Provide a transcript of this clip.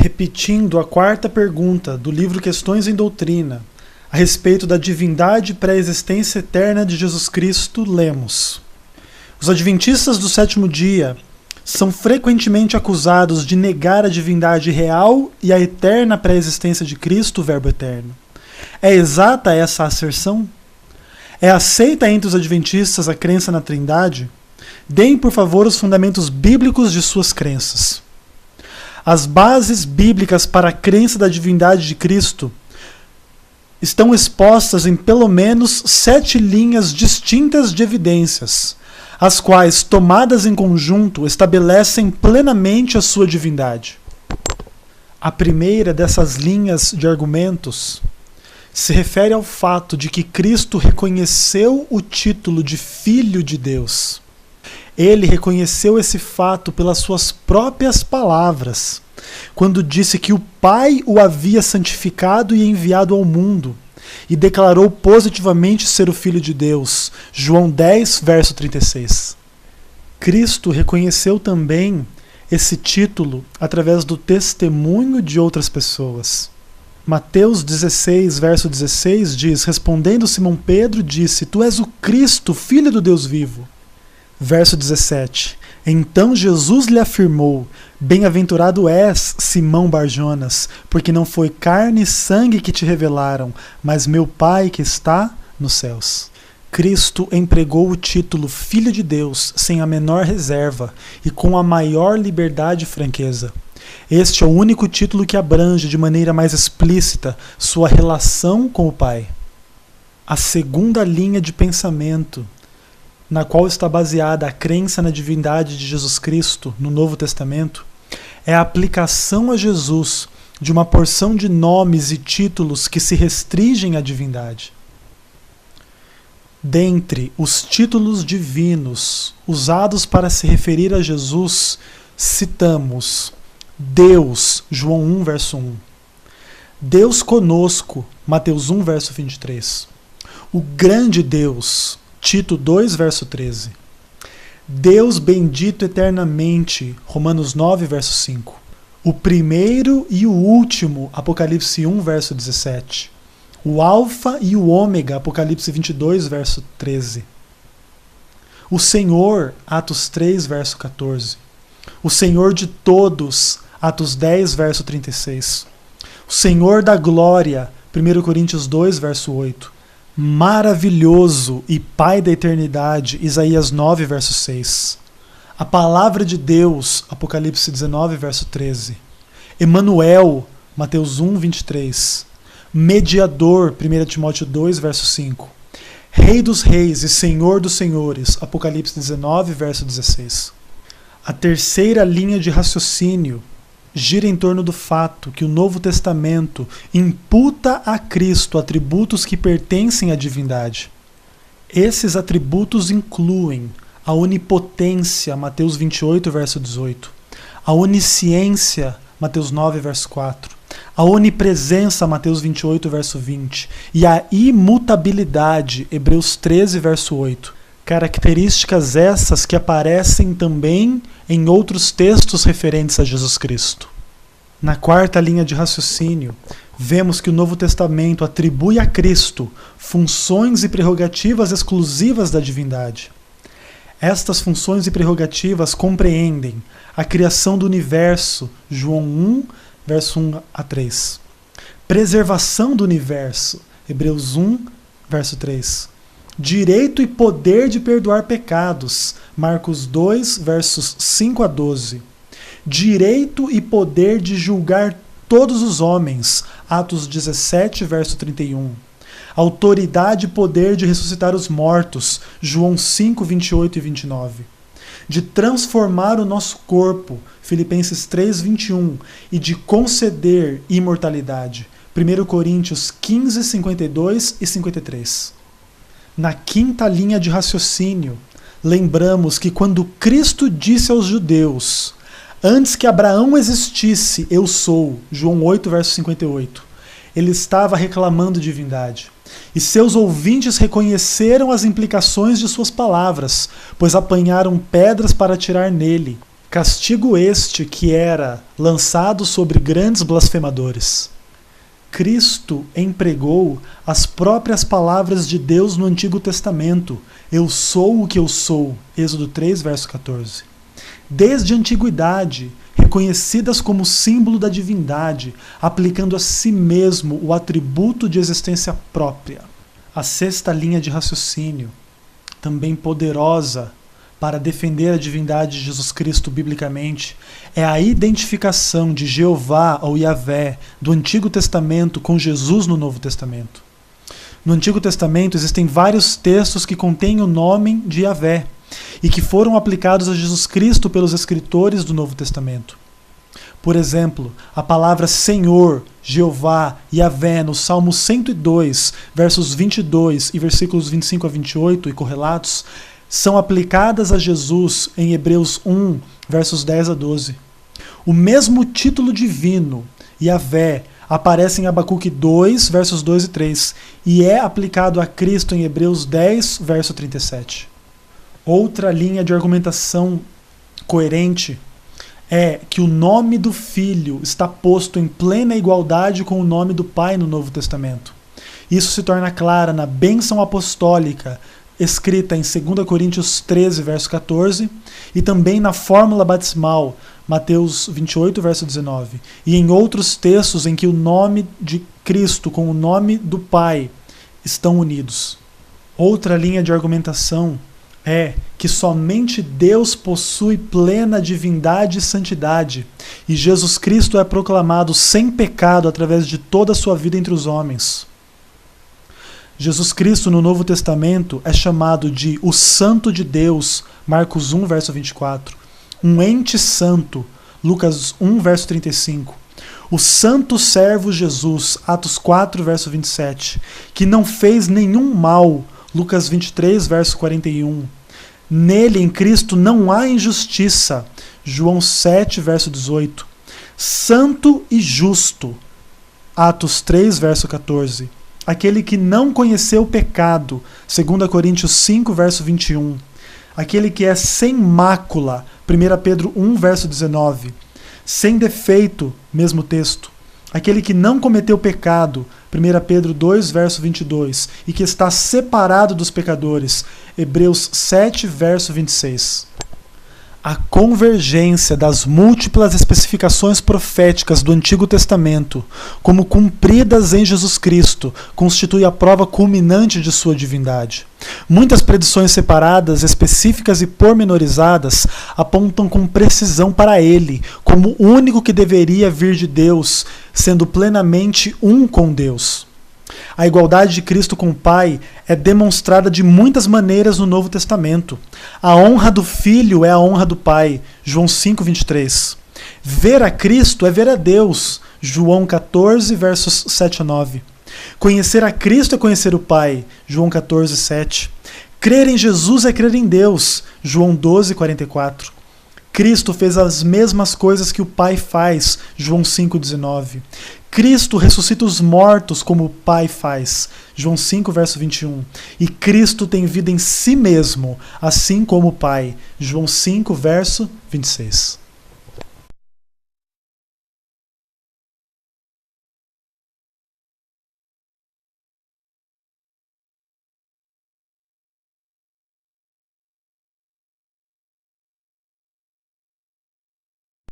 Repetindo a quarta pergunta do livro Questões em Doutrina, a respeito da divindade e pré-existência eterna de Jesus Cristo, lemos: os adventistas do sétimo dia são frequentemente acusados de negar a divindade real e a eterna pré-existência de Cristo, o Verbo eterno. É exata essa asserção? É aceita entre os adventistas a crença na Trindade? Deem, por favor, os fundamentos bíblicos de suas crenças. As bases bíblicas para a crença da divindade de Cristo estão expostas em pelo menos 7 linhas distintas de evidências, as quais, tomadas em conjunto, estabelecem plenamente a sua divindade. A primeira dessas linhas de argumentos se refere ao fato de que Cristo reconheceu o título de Filho de Deus. Ele reconheceu esse fato pelas suas próprias palavras, quando disse que o Pai o havia santificado e enviado ao mundo, e declarou positivamente ser o Filho de Deus. João 10, verso 36. Cristo reconheceu também esse título através do testemunho de outras pessoas. Mateus 16, verso 16 diz: respondendo Simão Pedro, disse: Tu és o Cristo, Filho do Deus vivo. Verso 17. Então Jesus lhe afirmou: bem-aventurado és, Simão Barjonas, porque não foi carne e sangue que te revelaram, mas meu Pai que está nos céus. Cristo empregou o título Filho de Deus sem a menor reserva e com a maior liberdade e franqueza. Este é o único título que abrange de maneira mais explícita sua relação com o Pai. A segunda linha de pensamento, na qual está baseada a crença na divindade de Jesus Cristo no Novo Testamento, é a aplicação a Jesus de uma porção de nomes e títulos que se restringem à divindade. Dentre os títulos divinos usados para se referir a Jesus, citamos Deus, João 1, verso 1. Deus conosco, Mateus 1, verso 23. O grande Deus, Tito 2, verso 13. Deus bendito eternamente, Romanos 9, verso 5. O primeiro e o último, Apocalipse 1, verso 17. O alfa e o ômega, Apocalipse 22, verso 13. O Senhor, Atos 3, verso 14. O Senhor de todos, Atos 10, verso 36. O Senhor da glória, 1 Coríntios 2, verso 8. Maravilhoso e Pai da eternidade, Isaías 9, verso 6. A palavra de Deus, Apocalipse 19, verso 13. Emanuel, Mateus 1, 23. Mediador, 1 Timóteo 2, verso 5. Rei dos reis e Senhor dos senhores, Apocalipse 19, verso 16. A terceira linha de raciocínio gira em torno do fato que o Novo Testamento imputa a Cristo atributos que pertencem à divindade. Esses atributos incluem a onipotência, Mateus 28, verso 18, a onisciência, Mateus 9, verso 4, a onipresença, Mateus 28, verso 20, e a imutabilidade, Hebreus 13, verso 8. Características essas que aparecem também em outros textos referentes a Jesus Cristo. Na quarta linha de raciocínio, vemos que o Novo Testamento atribui a Cristo funções e prerrogativas exclusivas da divindade. Estas funções e prerrogativas compreendem a criação do universo, João 1, verso 1 a 3. Preservação do universo, Hebreus 1, verso 3. Direito e poder de perdoar pecados, Marcos 2, versos 5 a 12. Direito e poder de julgar todos os homens, Atos 17, verso 31. Autoridade e poder de ressuscitar os mortos, João 5, 28 e 29. De transformar o nosso corpo, Filipenses 3, 21. E de conceder imortalidade, 1 Coríntios 15, 52 e 53. Na quinta linha de raciocínio, lembramos que quando Cristo disse aos judeus: antes que Abraão existisse, eu sou, João 8, verso 58, ele estava reclamando divindade. E seus ouvintes reconheceram as implicações de suas palavras, pois apanharam pedras para atirar nele. Castigo este que era lançado sobre grandes blasfemadores. Cristo empregou as próprias palavras de Deus no Antigo Testamento. Eu sou o que eu sou. Êxodo 3, verso 14. Desde a antiguidade, reconhecidas como símbolo da divindade, aplicando a si mesmo o atributo de existência própria. A sexta linha de raciocínio, também poderosa para defender a divindade de Jesus Cristo biblicamente, é a identificação de Jeová ou Yahvé do Antigo Testamento com Jesus no Novo Testamento. No Antigo Testamento existem vários textos que contêm o nome de Yahvé e que foram aplicados a Jesus Cristo pelos escritores do Novo Testamento. Por exemplo, a palavra Senhor, Jeová, Yahvé no Salmo 102, versos 22 e versículos 25 a 28 e correlatos, são aplicadas a Jesus em Hebreus 1, versos 10 a 12. O mesmo título divino, Yahvé, aparece em Abacuque 2, versos 2 e 3, e é aplicado a Cristo em Hebreus 10, verso 37. Outra linha de argumentação coerente é que o nome do Filho está posto em plena igualdade com o nome do Pai no Novo Testamento. Isso se torna claro na bênção apostólica escrita em 2 Coríntios 13, verso 14, e também na fórmula batismal, Mateus 28, verso 19, e em outros textos em que o nome de Cristo com o nome do Pai estão unidos. Outra linha de argumentação é que somente Deus possui plena divindade e santidade, e Jesus Cristo é proclamado sem pecado através de toda a sua vida entre os homens. Jesus Cristo no Novo Testamento é chamado de o Santo de Deus, Marcos 1, verso 24, um ente santo, Lucas 1, verso 35, o santo servo Jesus, Atos 4, verso 27, que não fez nenhum mal, Lucas 23, verso 41, nele, em Cristo, não há injustiça, João 7, verso 18, santo e justo, Atos 3, verso 14, aquele que não conheceu o pecado, 2 Coríntios 5, verso 21. Aquele que é sem mácula, 1 Pedro 1, verso 19. Sem defeito, mesmo texto. Aquele que não cometeu pecado, 1 Pedro 2, verso 22. E que está separado dos pecadores, Hebreus 7, verso 26. A convergência das múltiplas especificações proféticas do Antigo Testamento, como cumpridas em Jesus Cristo, constitui a prova culminante de sua divindade. Muitas predições separadas, específicas e pormenorizadas apontam com precisão para ele, como o único que deveria vir de Deus, sendo plenamente um com Deus. A igualdade de Cristo com o Pai é demonstrada de muitas maneiras no Novo Testamento. A honra do Filho é a honra do Pai, João 5, 23. Ver a Cristo é ver a Deus, João 14, versos 7 a 9. Conhecer a Cristo é conhecer o Pai, João 14, 7. Crer em Jesus é crer em Deus, João 12, 44. Cristo fez as mesmas coisas que o Pai faz, João 5,19. Cristo ressuscita os mortos como o Pai faz, João 5, verso 21. E Cristo tem vida em si mesmo, assim como o Pai, João 5, verso 26.